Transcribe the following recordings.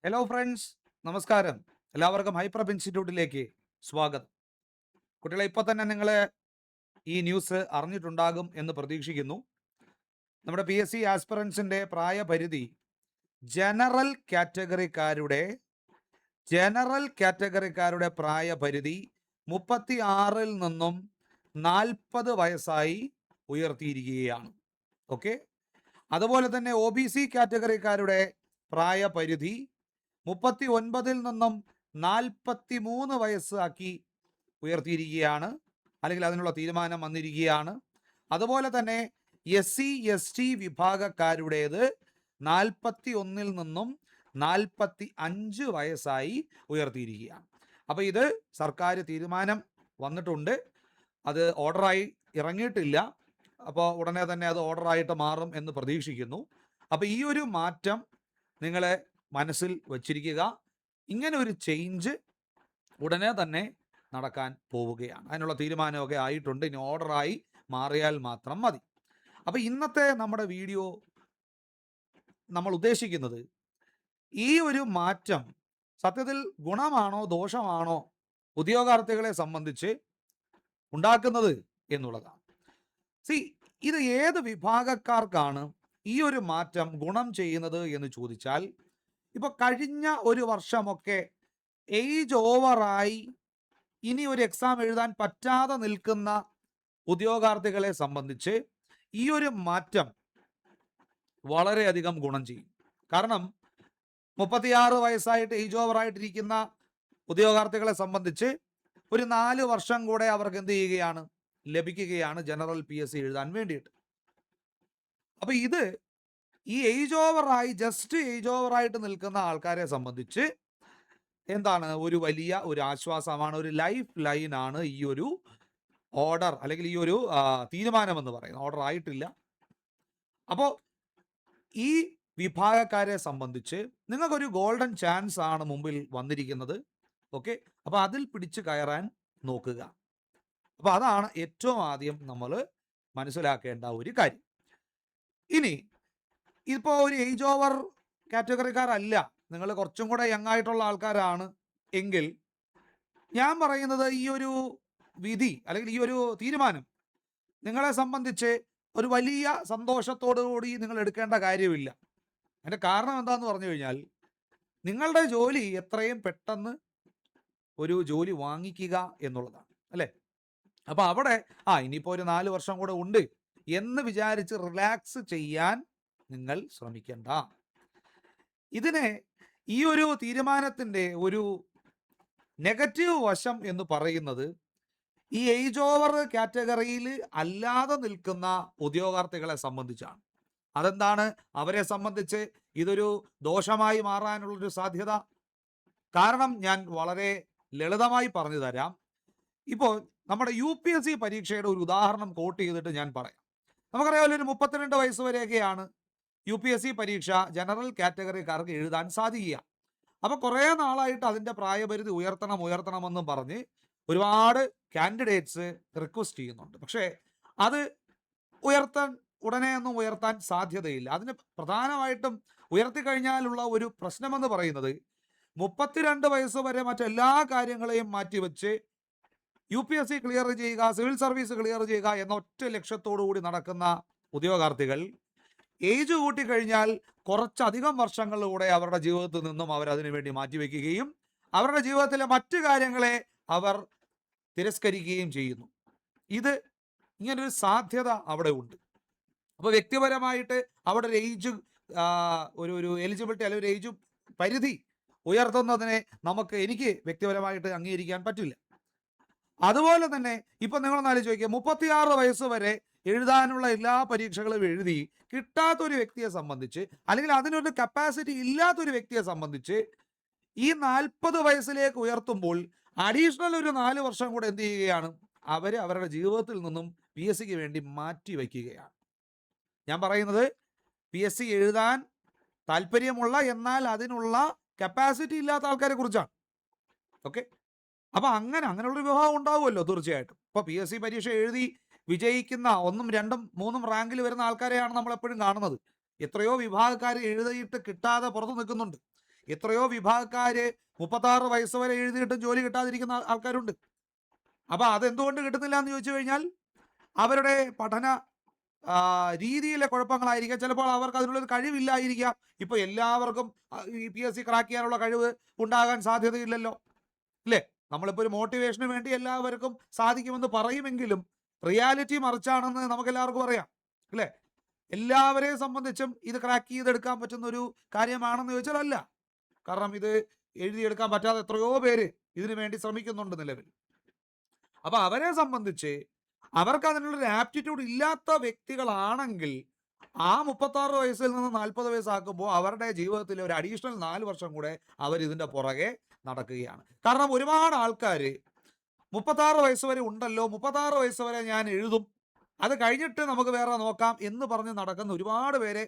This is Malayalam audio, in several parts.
ഹലോ ഫ്രണ്ട്സ്, നമസ്കാരം. എല്ലാവർക്കും ഹൈപ്രബ് ഇൻസ്റ്റിറ്റ്യൂട്ടിലേക്ക് സ്വാഗതം. കുട്ടികളെ, ഇപ്പോൾ തന്നെ നിങ്ങൾ ഈ ന്യൂസ് അറിഞ്ഞിട്ടുണ്ടാകും എന്ന് പ്രതീക്ഷിക്കുന്നു. നമ്മുടെ PSC ആസ്പിറൻസിൻ്റെ പ്രായപരിധി ജനറൽ കാറ്റഗറിക്കാരുടെ പ്രായപരിധി 36-ൽ നിന്നും 40 വയസ്സായി ഉയർത്തിയിരിക്കുകയാണ്. ഓക്കെ. അതുപോലെ തന്നെ OBC കാറ്റഗറിക്കാരുടെ പ്രായപരിധി 39-ൽ നിന്നും 43 വയസ്സാക്കി ഉയർത്തിയിരിക്കുകയാണ്, അല്ലെങ്കിൽ അതിനുള്ള തീരുമാനം വന്നിരിക്കുകയാണ്. അതുപോലെ തന്നെ SC/ST വിഭാഗക്കാരുടേത് 41-ൽ നിന്നും 45 വയസ്സായി ഉയർത്തിയിരിക്കുകയാണ്. അപ്പോൾ ഇത് സർക്കാർ തീരുമാനം വന്നിട്ടുണ്ട്. അത് ഓർഡറായി ഇറങ്ങിയിട്ടില്ല. അപ്പോൾ ഉടനെ തന്നെ അത് ഓർഡറായിട്ട് മാറും എന്ന് പ്രതീക്ഷിക്കുന്നു. അപ്പോൾ ഈ ഒരു മാറ്റം നിങ്ങളെ മനസ്സിൽ വച്ചിരിക്കുക. ഇങ്ങനെ ഒരു ചേഞ്ച് ഉടനെ തന്നെ നടക്കാൻ പോവുകയാണ്. അതിനുള്ള തീരുമാനമൊക്കെ ആയിട്ടുണ്ട്. ഇനി ഓർഡറായി മാറിയാൽ മാത്രം മതി. അപ്പോൾ ഇന്നത്തെ നമ്മുടെ വീഡിയോ നമ്മൾ ഉദ്ദേശിക്കുന്നത് ഈ ഒരു മാറ്റം സത്യത്തിൽ ഗുണമാണോ ദോഷമാണോ ഉദ്യോഗാർത്ഥികളെ സംബന്ധിച്ച് ഉണ്ടാക്കുന്നത് എന്നുള്ളതാണ്. ഇത് ഏത് വിഭാഗക്കാർക്കാണ് ഈ ഒരു മാറ്റം ഗുണം ചെയ്യുന്നത് എന്ന് ചോദിച്ചാൽ, ഇപ്പോൾ കഴിഞ്ഞ ഒരു വർഷമൊക്കെ ഏജ് ഓവറായി ഇനി ഒരു എക്സാം എഴുതാൻ പറ്റാതെ നിൽക്കുന്ന ഉദ്യോഗാർത്ഥികളെ സംബന്ധിച്ച് ഈ ഒരു മാറ്റം വളരെയധികം ഗുണം ചെയ്യും. കാരണം 36 വയസ്സായിട്ട് ഏജ് ഓവറായിട്ടിരിക്കുന്ന ഉദ്യോഗാർത്ഥികളെ സംബന്ധിച്ച് ഒരു 4 വർഷം കൂടെ അവർക്ക് എന്ത് ചെയ്യുകയാണ്, ലഭിക്കുകയാണ് ജനറൽ PSC എഴുതാൻ വേണ്ടിയിട്ട്. അപ്പോൾ ഇത് ഈ ഏജ് ഓവറായിട്ട് നിൽക്കുന്ന ആൾക്കാരെ സംബന്ധിച്ച് എന്താണ്, ഒരു വലിയ ഒരു ആശ്വാസമാണ്, ഒരു ലൈഫ് ലൈനാണ് ഈ ഒരു ഓർഡർ, അല്ലെങ്കിൽ ഈ ഒരു തീരുമാനം എന്ന് പറയുന്നത്. ഓർഡർ ആയിട്ടില്ല. അപ്പോൾ ഈ വിഭാഗക്കാരെ സംബന്ധിച്ച് നിങ്ങൾക്കൊരു ഗോൾഡൻ ചാൻസ് ആണ് മുമ്പിൽ വന്നിരിക്കുന്നത്. ഓക്കെ. അപ്പോൾ അതിൽ പിടിച്ചു കയറാൻ നോക്കുക. അപ്പോൾ അതാണ് ഏറ്റവും ആദ്യം നമ്മൾ മനസ്സിലാക്കേണ്ട ഒരു കാര്യം. ഇനി ഇപ്പോൾ ഒരു ഏജ് ഓവർ കാറ്റഗറിക്കാരല്ല, നിങ്ങൾ കുറച്ചും കൂടെ യങ് ആയിട്ടുള്ള ആൾക്കാരാണ് എങ്കിൽ ഞാൻ പറയുന്നത് ഈ ഒരു വിധി, അല്ലെങ്കിൽ ഈ ഒരു തീരുമാനം നിങ്ങളെ സംബന്ധിച്ച് ഒരു വലിയ സന്തോഷത്തോടു കൂടി നിങ്ങൾ എടുക്കേണ്ട കാര്യമില്ല. അതിൻ്റെ കാരണം എന്താണെന്ന് പറഞ്ഞു കഴിഞ്ഞാൽ, നിങ്ങളുടെ ജോലി എത്രയും പെട്ടെന്ന് ഒരു ജോലി വാങ്ങിക്കുക എന്നുള്ളതാണ്, അല്ലേ? അപ്പോൾ അവിടെ ഇനിയിപ്പോൾ ഒരു 4 വർഷം കൂടെ ഉണ്ട് എന്ന് വിചാരിച്ച് റിലാക്സ് ചെയ്യാൻ നിങ്ങൾ ശ്രമിക്കേണ്ട. ഇതിനെ ഈ ഒരു തീരുമാനത്തിൻ്റെ ഒരു നെഗറ്റീവ് വശം എന്ന് പറയുന്നത്, ഈ ഏജ് ഓവർ കാറ്റഗറിയിൽ അല്ലാതെ നിൽക്കുന്ന ഉദ്യോഗാർത്ഥികളെ സംബന്ധിച്ചാണ്. അതെന്താണ്, അവരെ സംബന്ധിച്ച് ഇതൊരു ദോഷമായി മാറാനുള്ളൊരു സാധ്യത. കാരണം ഞാൻ വളരെ ലളിതമായി പറഞ്ഞു തരാം. ഇപ്പോൾ നമ്മുടെ UPSC പരീക്ഷയുടെ ഒരു ഉദാഹരണം കോട്ട് ചെയ്തിട്ട് ഞാൻ പറയാം. നമുക്കറിയാമല്ലോ, ഒരു 32 വയസ്സ് വരെയൊക്കെയാണ് UPSC പരീക്ഷ ജനറൽ കാറ്റഗറിക്കാർക്ക് എഴുതാൻ സാധിക്കുക. അപ്പോൾ കുറേ നാളായിട്ട് അതിൻ്റെ പ്രായപരിധി ഉയർത്തണമെന്നും പറഞ്ഞ് ഒരുപാട് കാൻഡിഡേറ്റ്സ് റിക്വസ്റ്റ് ചെയ്യുന്നുണ്ട്. പക്ഷേ അത് ഉടനെയൊന്നും ഉയർത്താൻ സാധ്യതയില്ല. അതിന് പ്രധാനമായിട്ടും ഉയർത്തിക്കഴിഞ്ഞാലുള്ള ഒരു പ്രശ്നമെന്ന് പറയുന്നത്, 32 വയസ്സ് വരെ മറ്റെല്ലാ കാര്യങ്ങളെയും മാറ്റിവെച്ച് UPSC ക്ലിയർ ചെയ്യുക, സിവിൽ സർവീസ് ക്ലിയർ ചെയ്യുക എന്ന ഒറ്റ ലക്ഷ്യത്തോടു കൂടി നടക്കുന്ന ഉദ്യോഗാർത്ഥികൾ ഏജ് കൂട്ടിക്കഴിഞ്ഞാൽ കുറച്ചധികം വർഷങ്ങളിലൂടെ അവരുടെ ജീവിതത്തിൽ നിന്നും അവരതിനു വേണ്ടി മാറ്റിവെക്കുകയും അവരുടെ ജീവിതത്തിലെ മറ്റു കാര്യങ്ങളെ അവർ തിരസ്കരിക്കുകയും ചെയ്യുന്നു. ഇങ്ങനൊരു സാധ്യത അവിടെ ഉണ്ട്. അപ്പോൾ വ്യക്തിപരമായിട്ട് അവിടെ ഒരു ഏജ് ഒരു എലിജിബിലിറ്റി, അല്ലെങ്കിൽ ഒരു ഏജ് പരിധി ഉയർത്തുന്നതിനെ എനിക്ക് വ്യക്തിപരമായിട്ട് അംഗീകരിക്കാൻ പറ്റില്ല. അതുപോലെ തന്നെ ഇപ്പം നിങ്ങളൊന്ന് ആലോചിച്ച് നോക്കിയാൽ, 36 വയസ്സ് വരെ എഴുതാനുള്ള എല്ലാ പരീക്ഷകളും എഴുതി കിട്ടാത്തൊരു വ്യക്തിയെ സംബന്ധിച്ച്, അല്ലെങ്കിൽ അതിനൊരു കപ്പാസിറ്റി ഇല്ലാത്തൊരു വ്യക്തിയെ സംബന്ധിച്ച് ഈ 40 വയസ്സിലേക്ക് ഉയർത്തുമ്പോൾ അഡീഷണൽ ഒരു 4 വർഷം കൂടെ എന്ത് ചെയ്യുകയാണ്, അവരുടെ ജീവിതത്തിൽ നിന്നും PSCക്ക് വേണ്ടി മാറ്റി വയ്ക്കുകയാണ്. ഞാൻ പറയുന്നത് PSC എഴുതാൻ താല്പര്യമുള്ള, എന്നാൽ അതിനുള്ള കപ്പാസിറ്റി ഇല്ലാത്ത ആൾക്കാരെ കുറിച്ചാണ്. ഓക്കെ. അപ്പോൾ അങ്ങനെയുള്ളൊരു വിഭാഗം ഉണ്ടാവുമല്ലോ തീർച്ചയായിട്ടും. ഇപ്പോൾ PSC പരീക്ഷ എഴുതി വിജയിക്കുന്ന 1ഉം 2ഉം 3ഉം റാങ്കിൽ വരുന്ന ആൾക്കാരെയാണ് നമ്മളെപ്പോഴും കാണുന്നത്. എത്രയോ വിഭാഗക്കാർ എഴുതിയിട്ട് കിട്ടാതെ പുറത്തു നിൽക്കുന്നുണ്ട്. എത്രയോ വിഭാഗക്കാര് 36 വയസ്സ് വരെ എഴുതിയിട്ടും ജോലി കിട്ടാതിരിക്കുന്ന ആൾക്കാരുണ്ട്. അപ്പൊ അതെന്തുകൊണ്ട് കിട്ടുന്നില്ല എന്ന് ചോദിച്ചു കഴിഞ്ഞാൽ അവരുടെ പഠന രീതിയിലെ കുഴപ്പങ്ങളായിരിക്കാം. ചിലപ്പോൾ അവർക്ക് അതിനുള്ളൊരു കഴിവില്ലായിരിക്കാം. ഇപ്പൊ എല്ലാവർക്കും PSC ക്രാക്ക് ചെയ്യാനുള്ള കഴിവ് ഉണ്ടാകാൻ സാധ്യതയില്ലല്ലോ, അല്ലേ? നമ്മളിപ്പോൾ ഒരു മോട്ടിവേഷന് വേണ്ടി എല്ലാവർക്കും സാധിക്കുമെന്ന് പറയുമെങ്കിലും റിയാലിറ്റി മറിച്ചാണെന്ന് നമുക്ക് എല്ലാവർക്കും അറിയാം, അല്ലേ? എല്ലാവരെയും സംബന്ധിച്ചും ഇത് ക്രാക്ക് ചെയ്തെടുക്കാൻ പറ്റുന്ന ഒരു കാര്യമാണെന്ന് ചോദിച്ചാൽ അല്ല. കാരണം ഇത് എഴുതിയെടുക്കാൻ പറ്റാതെ എത്രയോ പേര് ഇതിനു വേണ്ടി ശ്രമിക്കുന്നുണ്ട് നിലവിൽ. അപ്പൊ അവരെ സംബന്ധിച്ച് അവർക്ക് അതിനുള്ളൊരു ആപ്റ്റിറ്റ്യൂഡ് ഇല്ലാത്ത വ്യക്തികളാണെങ്കിൽ ആ 36 വയസ്സിൽ നിന്ന് 40 വയസ്സാക്കുമ്പോൾ അവരുടെ ജീവിതത്തിൽ ഒരു അഡീഷണൽ 4 വർഷം കൂടെ അവർ ഇതിന്റെ പുറകെ നടക്കുകയാണ്. കാരണം ഒരുപാട് ആൾക്കാർ 36 വയസ്സ് വരെ ഉണ്ടല്ലോ, 36 വയസ്സ് വരെ ഞാൻ എഴുതും, അത് കഴിഞ്ഞിട്ട് നമുക്ക് വേറെ നോക്കാം എന്ന് പറഞ്ഞ് നടക്കുന്ന ഒരുപാട് പേരെ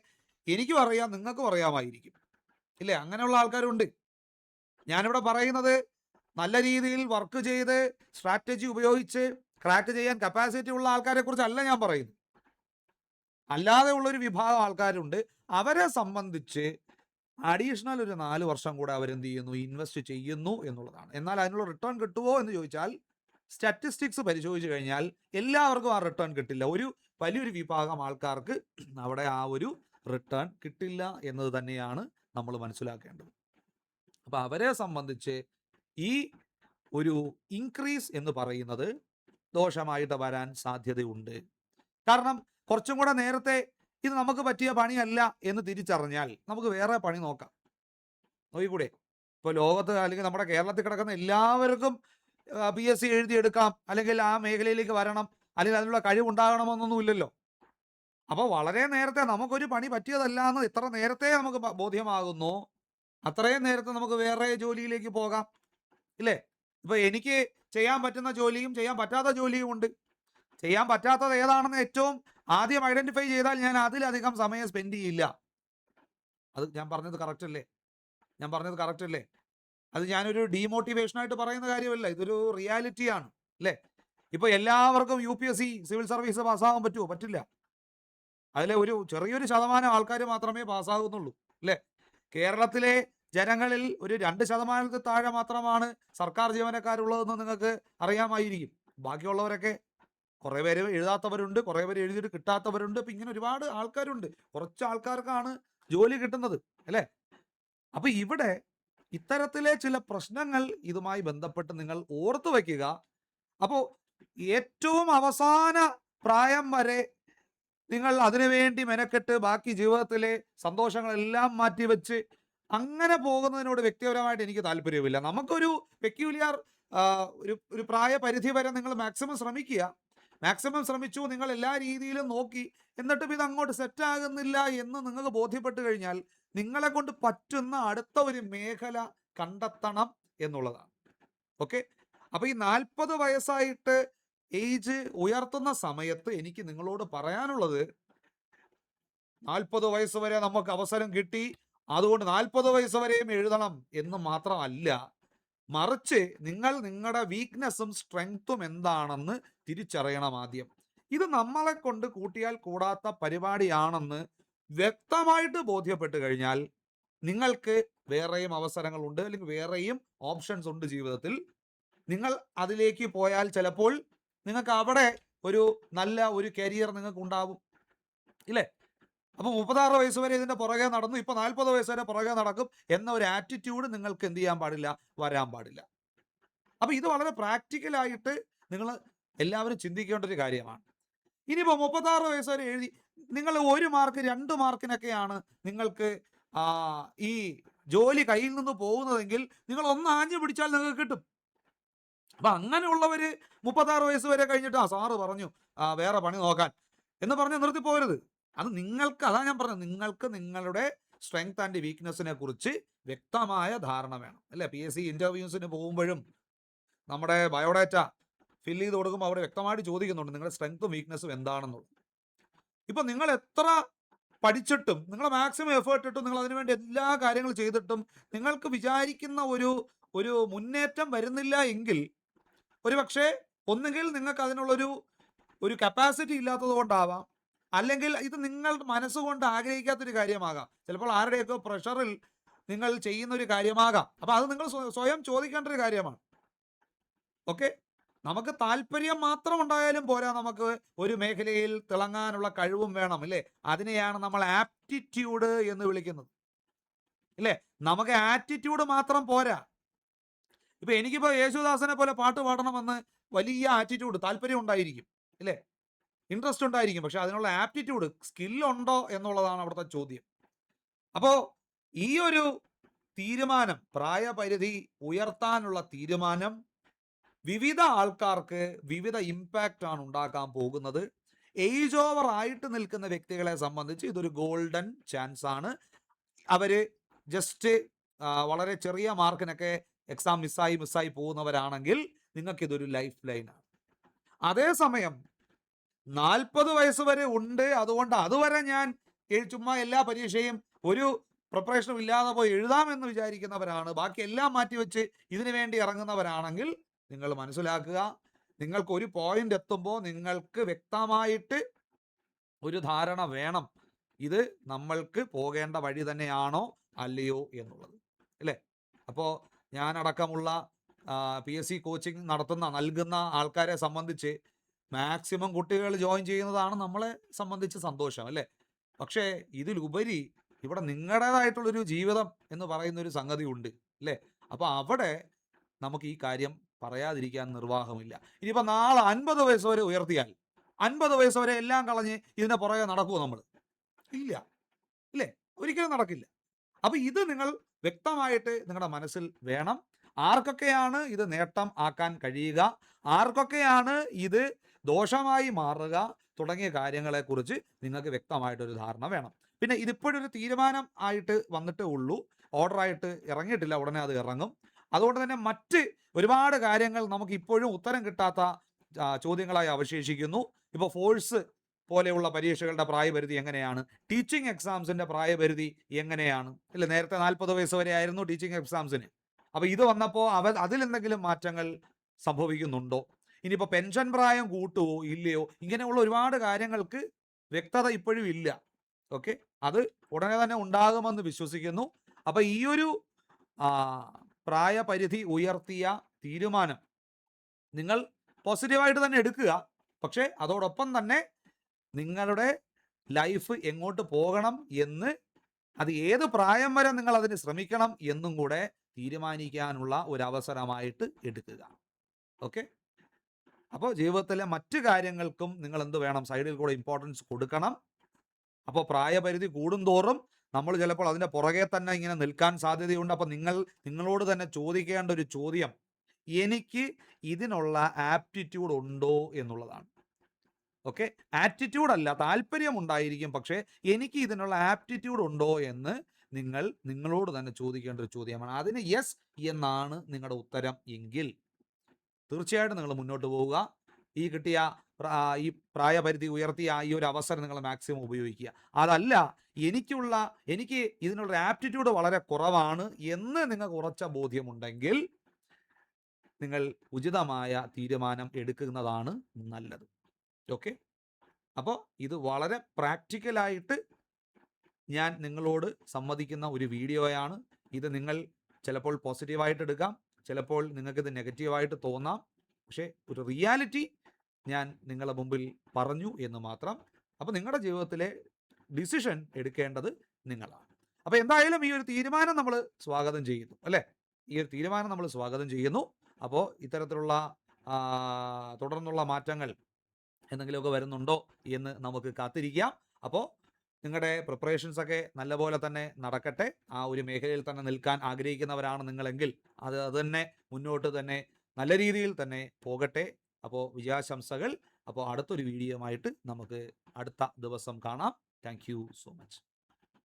എനിക്കും അറിയാം, നിങ്ങൾക്കും അറിയാമായിരിക്കും, ഇല്ലേ? അങ്ങനെയുള്ള ആൾക്കാരുണ്ട്. ഞാനിവിടെ പറയുന്നത് നല്ല രീതിയിൽ വർക്ക് ചെയ്ത് സ്ട്രാറ്റജി ഉപയോഗിച്ച് ക്രാക്ക് ചെയ്യാൻ കപ്പാസിറ്റി ഉള്ള ആൾക്കാരെ കുറിച്ചല്ല ഞാൻ പറയുന്നത്. അല്ലാതെ ഉള്ളൊരു വിഭാഗം ആൾക്കാരുണ്ട്. അവരെ സംബന്ധിച്ച് അഡീഷണൽ ഒരു 4 വർഷം കൂടെ അവരെന്ത് ചെയ്യുന്നു, ഇൻവെസ്റ്റ് ചെയ്യുന്നു എന്നുള്ളതാണ്. എന്നാൽ അതിനുള്ള റിട്ടേൺ കിട്ടുമോ എന്ന് ചോദിച്ചാൽ സ്റ്റാറ്റിസ്റ്റിക്സ് പരിശോധിച്ച് കഴിഞ്ഞാൽ എല്ലാവർക്കും ആ റിട്ടേൺ കിട്ടില്ല. ഒരു വലിയൊരു വിഭാഗം ആൾക്കാർക്ക് അവിടെ ആ ഒരു റിട്ടേൺ കിട്ടില്ല എന്നത് തന്നെയാണ് നമ്മൾ മനസ്സിലാക്കേണ്ടത്. അപ്പൊ അവരെ സംബന്ധിച്ച് ഈ ഒരു ഇൻക്രീസ് എന്ന് പറയുന്നത് ദോഷമായിട്ട് വരാൻ സാധ്യതയുണ്ട്. കാരണം കുറച്ചും കൂടെ നേരത്തെ ഇത് നമുക്ക് പറ്റിയ പണിയല്ല എന്ന് തിരിച്ചറിഞ്ഞാൽ നമുക്ക് വേറെ പണി നോക്കാം. നോക്കിക്കൂടെ? ഇപ്പോൾ ലോകത്ത് അല്ലെങ്കിൽ നമ്മുടെ കേരളത്തിൽ കിടക്കുന്ന എല്ലാവർക്കും PSC എഴുതിയെടുക്കാം, അല്ലെങ്കിൽ ആ മേഖലയിലേക്ക് വരണം, അല്ലെങ്കിൽ അതിനുള്ള കഴിവുണ്ടാകണമെന്നൊന്നും ഇല്ലല്ലോ. അപ്പോൾ വളരെ നേരത്തെ നമുക്കൊരു പണി പറ്റിയതല്ല എന്ന് എത്ര നേരത്തെ നമുക്ക് ബോധ്യമാകുന്നു, അത്രയും നേരത്തെ നമുക്ക് വേറെ ജോലിയിലേക്ക് പോകാം, ഇല്ലേ? ഇപ്പൊ എനിക്ക് ചെയ്യാൻ പറ്റുന്ന ജോലിയും ചെയ്യാൻ പറ്റാത്ത ജോലിയും ഉണ്ട്. ചെയ്യാൻ പറ്റാത്തത് ഏതാണെന്ന് ഏറ്റവും ആദ്യം ഐഡന്റിഫൈ ചെയ്താൽ ഞാൻ അതിലധികം സമയം സ്പെൻഡ് ചെയ്യില്ല. അത് ഞാൻ പറഞ്ഞത് കറക്റ്റ് അല്ലേ? ഞാൻ പറഞ്ഞത് കറക്റ്റ് അല്ലേ? അത് ഞാനൊരു ഡീമോട്ടിവേഷനായിട്ട് പറയുന്ന കാര്യമല്ല, ഇതൊരു റിയാലിറ്റിയാണ്, അല്ലേ? ഇപ്പൊ എല്ലാവർക്കും UPSC സിവിൽ സർവീസ് പാസ്സാകാൻ പറ്റുമോ? പറ്റില്ല. അതിലെ ഒരു ചെറിയൊരു ശതമാനം ആൾക്കാർ മാത്രമേ പാസ്സാകുന്നുള്ളൂ, അല്ലേ? കേരളത്തിലെ ജനങ്ങളിൽ ഒരു 2% താഴെ മാത്രമാണ് സർക്കാർ ജീവനക്കാരുള്ളതെന്ന് നിങ്ങൾക്ക് അറിയാമായിരിക്കും. ബാക്കിയുള്ളവരൊക്കെ കുറേ പേര് എഴുതാത്തവരുണ്ട്, കുറേ പേര് എഴുതിയിട്ട് കിട്ടാത്തവരുണ്ട്. ഇപ്പം ഇങ്ങനെ ഒരുപാട് ആൾക്കാരുണ്ട്. കുറച്ച് ആൾക്കാർക്കാണ് ജോലി കിട്ടുന്നത്, അല്ലേ? അപ്പൊ ഇവിടെ ഇത്തരത്തിലെ ചില പ്രശ്നങ്ങൾ ഇതുമായി ബന്ധപ്പെട്ട് നിങ്ങൾ ഓർത്തു വയ്ക്കുക. അപ്പോൾ ഏറ്റവും അവസാന പ്രായം വരെ നിങ്ങൾ അതിനുവേണ്ടി മെനക്കെട്ട് ബാക്കി ജീവിതത്തിലെ സന്തോഷങ്ങളെല്ലാം മാറ്റിവെച്ച് അങ്ങനെ പോകുന്നതിനോട് വ്യക്തിപരമായിട്ട് എനിക്ക് താല്പര്യമില്ല. നമുക്കൊരു പെക്യൂലിയർ ഒരു പ്രായപരിധി വരെ നിങ്ങൾ മാക്സിമം ശ്രമിക്കുക. മാക്സിമം ശ്രമിച്ചു, നിങ്ങൾ എല്ലാ രീതിയിലും നോക്കി, എന്നിട്ടും ഇത് അങ്ങോട്ട് സെറ്റ് ആകുന്നില്ല എന്ന് നിങ്ങൾക്ക് ബോധ്യപ്പെട്ട് കഴിഞ്ഞാൽ നിങ്ങളെ കൊണ്ട് പറ്റുന്ന അടുത്ത ഒരു മേഖല കണ്ടെത്തണം എന്നുള്ളതാണ്. ഓക്കെ? അപ്പൊ ഈ 40 വയസ്സായിട്ട് ഏജ് ഉയർത്തുന്ന സമയത്ത് എനിക്ക് നിങ്ങളോട് പറയാനുള്ളത്, 40 വയസ്സ് വരെ നമുക്ക് അവസരം കിട്ടി, അതുകൊണ്ട് 40 വയസ്സ് വരെയും എഴുതണം എന്ന് മാത്രമല്ല, മറിച്ച് നിങ്ങൾ നിങ്ങളുടെ വീക്ക്നെസ്സും സ്ട്രെങ്ത്തും എന്താണെന്ന് തിരിച്ചറിയണം ആദ്യം. ഇത് നമ്മളെ കൊണ്ട് കൂട്ടിയാൽ കൂടാത്ത പരിപാടിയാണെന്ന് വ്യക്തമായിട്ട് ബോധ്യപ്പെട്ട് കഴിഞ്ഞാൽ നിങ്ങൾക്ക് വേറെയും അവസരങ്ങളുണ്ട്, അല്ലെങ്കിൽ വേറെയും ഓപ്ഷൻസ് ഉണ്ട് ജീവിതത്തിൽ. നിങ്ങൾ അതിലേക്ക് പോയാൽ ചിലപ്പോൾ നിങ്ങൾക്ക് അവിടെ ഒരു നല്ല ഒരു കരിയർ നിങ്ങൾക്ക് ഉണ്ടാവും, ഇല്ലേ? അപ്പോൾ 36 വയസ്സ് വരെ ഇതിന്റെ പുറകെ നടന്നു, ഇപ്പൊ 40 വയസ്സ് വരെ പുറകെ നടക്കും എന്ന ഒരു ആറ്റിറ്റ്യൂഡ് നിങ്ങൾക്ക് എന്ത് ചെയ്യാൻ പാടില്ല, വരാൻ പാടില്ല. അപ്പൊ ഇത് വളരെ പ്രാക്ടിക്കലായിട്ട് നിങ്ങൾ എല്ലാവരും ചിന്തിക്കേണ്ട ഒരു കാര്യമാണ്. ഇനിയിപ്പോ 36 വയസ്സ് വരെ എഴുതി നിങ്ങൾ 1 മാർക്ക് 2 മാർക്കിനൊക്കെയാണ് നിങ്ങൾക്ക് ഈ ജോലി കയ്യിൽ നിന്ന് പോകുന്നതെങ്കിൽ നിങ്ങൾ ഒന്ന് ആഞ്ഞു പിടിച്ചാൽ നിങ്ങൾക്ക് കിട്ടും. അപ്പൊ അങ്ങനെയുള്ളവര് 36 വയസ്സ് വരെ കഴിഞ്ഞിട്ട് സാറ് പറഞ്ഞു വേറെ പണി നോക്കാൻ എന്ന് പറഞ്ഞ് നിർത്തി പോകരുത്. അത് നിങ്ങൾക്ക്, അതാ ഞാൻ പറഞ്ഞത്, നിങ്ങൾക്ക് നിങ്ങളുടെ സ്ട്രെങ്ത് ആൻഡ് വീക്ക്നെസ്സിനെ കുറിച്ച് വ്യക്തമായ ധാരണ വേണം, അല്ലെ? PSC ഇന്റർവ്യൂസിന് പോകുമ്പോഴും നമ്മുടെ ബയോഡാറ്റ ഫില്ല് ചെയ്ത് കൊടുക്കുമ്പോൾ അവിടെ വ്യക്തമായിട്ട് ചോദിക്കുന്നുണ്ട് നിങ്ങളുടെ സ്ട്രെങ്ത്തും വീക്ക്നെസ്സും എന്താണെന്നുള്ളത്. ഇപ്പൊ നിങ്ങൾ എത്ര പഠിച്ചിട്ടും നിങ്ങൾ മാക്സിമം എഫേർട്ട് ഇട്ടും നിങ്ങൾ അതിനുവേണ്ടി എല്ലാ കാര്യങ്ങളും ചെയ്തിട്ടും നിങ്ങൾക്ക് വിചാരിക്കുന്ന ഒരു മുന്നേറ്റം വരുന്നില്ല എങ്കിൽ ഒരുപക്ഷെ ഒന്നുകിൽ നിങ്ങൾക്ക് അതിനുള്ളൊരു കപ്പാസിറ്റി ഇല്ലാത്തത് കൊണ്ടാവാം, അല്ലെങ്കിൽ ഇത് നിങ്ങൾ മനസ്സുകൊണ്ട് ആഗ്രഹിക്കാത്തൊരു കാര്യമാകാം. ചിലപ്പോൾ ആരുടെയൊക്കെ പ്രഷറിൽ നിങ്ങൾ ചെയ്യുന്ന ഒരു കാര്യമാകാം. അപ്പോൾ അത് നിങ്ങൾ സ്വയം ചോദിക്കേണ്ട ഒരു കാര്യമാണ്. ഓക്കെ, നമുക്ക് താല്പര്യം മാത്രം ഉണ്ടായാലും പോരാ, നമുക്ക് ഒരു മേഖലയിൽ തിളങ്ങാനുള്ള കഴിവും വേണം അല്ലേ? അതിനെയാണ് നമ്മൾ ആപ്റ്റിറ്റ്യൂഡ് എന്ന് വിളിക്കുന്നത് അല്ലേ? നമുക്ക് ആറ്റിറ്റ്യൂഡ് മാത്രം പോരാ. ഇപ്പൊ എനിക്കിപ്പോ യേശുദാസനെ പോലെ പാട്ട് പാടണമെന്ന് വലിയ ആറ്റിറ്റ്യൂഡ്, താല്പര്യം ഉണ്ടായിരിക്കും അല്ലേ? ഇൻട്രസ്റ്റ് ഉണ്ടായിരിക്കും. പക്ഷെ അതിനുള്ള ആപ്റ്റിറ്റ്യൂഡ്, സ്കില്ലുണ്ടോ എന്നുള്ളതാണ് അവിടുത്തെ ചോദ്യം. അപ്പോൾ ഈ ഒരു തീരുമാനം, പ്രായപരിധി ഉയർത്താനുള്ള തീരുമാനം വിവിധ ആൾക്കാർക്ക് വിവിധ ഇമ്പാക്റ്റ് ആണ് ഉണ്ടാക്കാൻ പോകുന്നത്. ഏജ് ഓവർ ആയിട്ട് നിൽക്കുന്ന വ്യക്തികളെ സംബന്ധിച്ച് ഇതൊരു ഗോൾഡൻ ചാൻസ് ആണ്. അവര് ജസ്റ്റ് വളരെ ചെറിയ മാർക്കിനൊക്കെ എക്സാം മിസ്സായി പോകുന്നവരാണെങ്കിൽ നിങ്ങൾക്ക് ഇതൊരു ലൈഫ് ലൈനാണ്. അതേസമയം 40 വയസ്സ് വരെ ഉണ്ട്, അതുകൊണ്ട് അതുവരെ ഞാൻ ചുമ്മാ എല്ലാ പരീക്ഷയും ഒരു പ്രിപ്പറേഷനും ഇല്ലാതെ പോയി എഴുതാമെന്ന് വിചാരിക്കുന്നവരാണ്, ബാക്കി എല്ലാം മാറ്റിവെച്ച് ഇതിനു വേണ്ടി ഇറങ്ങുന്നവരാണെങ്കിൽ നിങ്ങൾ മനസ്സിലാക്കുക, നിങ്ങൾക്ക് ഒരു പോയിന്റ് എത്തുമ്പോൾ നിങ്ങൾക്ക് വ്യക്തമായിട്ട് ഒരു ധാരണ വേണം, ഇത് നമ്മൾക്ക് പോകേണ്ട വഴി തന്നെയാണോ അല്ലയോ എന്നുള്ളത് അല്ലേ? അപ്പോൾ ഞാനടക്കമുള്ള PSC കോച്ചിങ് നൽകുന്ന ആൾക്കാരെ സംബന്ധിച്ച് മാക്സിമം കുട്ടികൾ ജോയിൻ ചെയ്യുന്നതാണ് നമ്മളെ സംബന്ധിച്ച് സന്തോഷം അല്ലേ? പക്ഷേ ഇതിലുപരി ഇവിടെ നിങ്ങളുടേതായിട്ടുള്ളൊരു ജീവിതം എന്ന് പറയുന്ന ഒരു സംഗതി ഉണ്ട് അല്ലേ? അപ്പോൾ അവിടെ നമുക്ക് ഈ കാര്യം പറയാതിരിക്കാൻ നിർവാഹമില്ല. ഇനിയിപ്പോൾ നാളെ 50 വയസ്സ് വരെ ഉയർത്തിയാൽ 50 വയസ്സ് വരെ എല്ലാം കളഞ്ഞ് ഇതിന്റെ പുറകെ നടക്കുമോ നമ്മൾ? ഇല്ല ഇല്ലേ? ഒരിക്കലും നടക്കില്ല. അപ്പൊ ഇത് നിങ്ങൾ വ്യക്തമായിട്ട് നിങ്ങളുടെ മനസ്സിൽ വേണം. ആർക്കൊക്കെയാണ് ഇത് നേട്ടം ആക്കാൻ കഴിയുക, ആർക്കൊക്കെയാണ് ഇത് ദോഷമായി മാറുക തുടങ്ങിയ കാര്യങ്ങളെക്കുറിച്ച് നിങ്ങൾക്ക് വ്യക്തമായിട്ടൊരു ധാരണ വേണം. പിന്നെ ഇതിപ്പോഴൊരു തീരുമാനം ആയിട്ട് വന്നിട്ടേ ഉള്ളൂ, ഓർഡറായിട്ട് ഇറങ്ങിയിട്ടില്ല, ഉടനെ അത് ഇറങ്ങും. അതുകൊണ്ട് തന്നെ മറ്റ് ഒരുപാട് കാര്യങ്ങൾ നമുക്ക് ഇപ്പോഴും ഉത്തരം കിട്ടാത്ത ചോദ്യങ്ങളായി അവശേഷിക്കുന്നു. ഇപ്പോൾ ഫോഴ്സ് പോലെയുള്ള പരീക്ഷകളുടെ പ്രായപരിധി എങ്ങനെയാണ്, ടീച്ചിങ് എക്സാംസിന്റെ പ്രായപരിധി എങ്ങനെയാണ് അല്ലെ? നേരത്തെ 40 വയസ്സ് വരെ ആയിരുന്നു ടീച്ചിങ് എക്സാംസിന്. അപ്പൊ ഇത് വന്നപ്പോൾ അതിലെന്തെങ്കിലും മാറ്റങ്ങൾ സംഭവിക്കുന്നുണ്ടോ? ഇനിയിപ്പോൾ പെൻഷൻ പ്രായം കൂട്ടുവോ ഇല്ലയോ? ഇങ്ങനെയുള്ള ഒരുപാട് കാര്യങ്ങൾക്ക് വ്യക്തത ഇപ്പോഴും ഇല്ല. ഓക്കെ, അത് ഉടനെ തന്നെ ഉണ്ടാകുമെന്ന് വിശ്വസിക്കുന്നു. അപ്പൊ ഈ ഒരു പ്രായപരിധി ഉയർത്തിയ തീരുമാനം നിങ്ങൾ പോസിറ്റീവായിട്ട് തന്നെ എടുക്കുക. പക്ഷേ അതോടൊപ്പം തന്നെ നിങ്ങളുടെ ലൈഫ് എങ്ങോട്ട് പോകണം എന്ന്, അത് ഏത് പ്രായം വരെ നിങ്ങൾ അതിന് ശ്രമിക്കണം എന്നും കൂടെ തീരുമാനിക്കാനുള്ള ഒരു അവസരമായിട്ട് എടുക്കുക. ഓക്കെ, അപ്പോൾ ജീവിതത്തിലെ മറ്റു കാര്യങ്ങൾക്കും നിങ്ങൾ എന്ത് വേണം, സൈഡിൽ കൂടെ ഇമ്പോർട്ടൻസ് കൊടുക്കണം. അപ്പോൾ പ്രായപരിധി കൂടുന്തോറും നമ്മൾ ചിലപ്പോൾ അതിൻ്റെ പുറകെ തന്നെ ഇങ്ങനെ നിൽക്കാൻ സാധ്യതയുണ്ട്. അപ്പോൾ നിങ്ങളോട് തന്നെ ചോദിക്കേണ്ട ഒരു ചോദ്യം, എനിക്ക് ഇതിനുള്ള ആപ്റ്റിറ്റ്യൂഡ് ഉണ്ടോ എന്നുള്ളതാണ്. ഓക്കെ, ആറ്റിറ്റ്യൂഡ് അല്ല, താല്പര്യം ഉണ്ടായിരിക്കും, പക്ഷേ എനിക്ക് ഇതിനുള്ള ആപ്റ്റിറ്റ്യൂഡ് ഉണ്ടോ എന്ന് നിങ്ങളോട് തന്നെ ചോദിക്കേണ്ട ഒരു ചോദ്യമാണ്. അതിന് യെസ് എന്നാണ് നിങ്ങളുടെ ഉത്തരം എങ്കിൽ തീർച്ചയായിട്ടും നിങ്ങൾ മുന്നോട്ട് പോവുക. ഈ കിട്ടിയ ഈ പ്രായപരിധി ഉയർത്തിയ ഈ ഒരു അവസരം നിങ്ങൾ മാക്സിമം ഉപയോഗിക്കുക. അതല്ല, എനിക്ക് ഇതിനുള്ള ആപ്റ്റിറ്റ്യൂഡ് വളരെ കുറവാണ് എന്ന് നിങ്ങൾക്ക് ഉറച്ച ബോധ്യമുണ്ടെങ്കിൽ നിങ്ങൾ ഉചിതമായ തീരുമാനം എടുക്കുന്നതാണ് നല്ലത്. ഓക്കെ, അപ്പോൾ ഇത് വളരെ പ്രാക്ടിക്കലായിട്ട് ഞാൻ നിങ്ങളോട് സംവദിക്കുന്ന ഒരു വീഡിയോയാണ്. ഇത് നിങ്ങൾ ചിലപ്പോൾ പോസിറ്റീവായിട്ട് എടുക്കാം, ചിലപ്പോൾ നിങ്ങൾക്കിത് നെഗറ്റീവായിട്ട് തോന്നാം. പക്ഷേ ഒരു റിയാലിറ്റി ഞാൻ നിങ്ങളുടെ മുമ്പിൽ പറഞ്ഞു എന്ന് മാത്രം. അപ്പോൾ നിങ്ങളുടെ ജീവിതത്തിലെ ഡിസിഷൻ എടുക്കേണ്ടത് നിങ്ങളാണ്. അപ്പോൾ എന്തായാലും ഈ ഒരു തീരുമാനം നമ്മൾ സ്വാഗതം ചെയ്യുന്നു അല്ലേ? ഈ ഒരു തീരുമാനം നമ്മൾ സ്വാഗതം ചെയ്യുന്നു. അപ്പോൾ ഇത്തരത്തിലുള്ള തുടർന്നുള്ള മാറ്റങ്ങൾ എന്തെങ്കിലുമൊക്കെ വരുന്നുണ്ടോ എന്ന് നമുക്ക് കാത്തിരിക്കാം. അപ്പോൾ നിങ്ങളുടെ പ്രിപ്പറേഷൻസ് ഒക്കെ നല്ലപോലെ തന്നെ നടക്കട്ടെ. ആ ഒരു മേഖലയിൽ തന്നെ നിൽക്കാൻ ആഗ്രഹിക്കുന്നവരാണ് നിങ്ങളെങ്കിൽ അത് തന്നെ മുന്നോട്ട് തന്നെ നല്ല രീതിയിൽ തന്നെ പോകട്ടെ. അപ്പോൾ വിജയാശംസകൾ. അപ്പോൾ അടുത്തൊരു വീഡിയോയുമായിട്ട് നമുക്ക് അടുത്ത ദിവസം കാണാം. Thank you so much.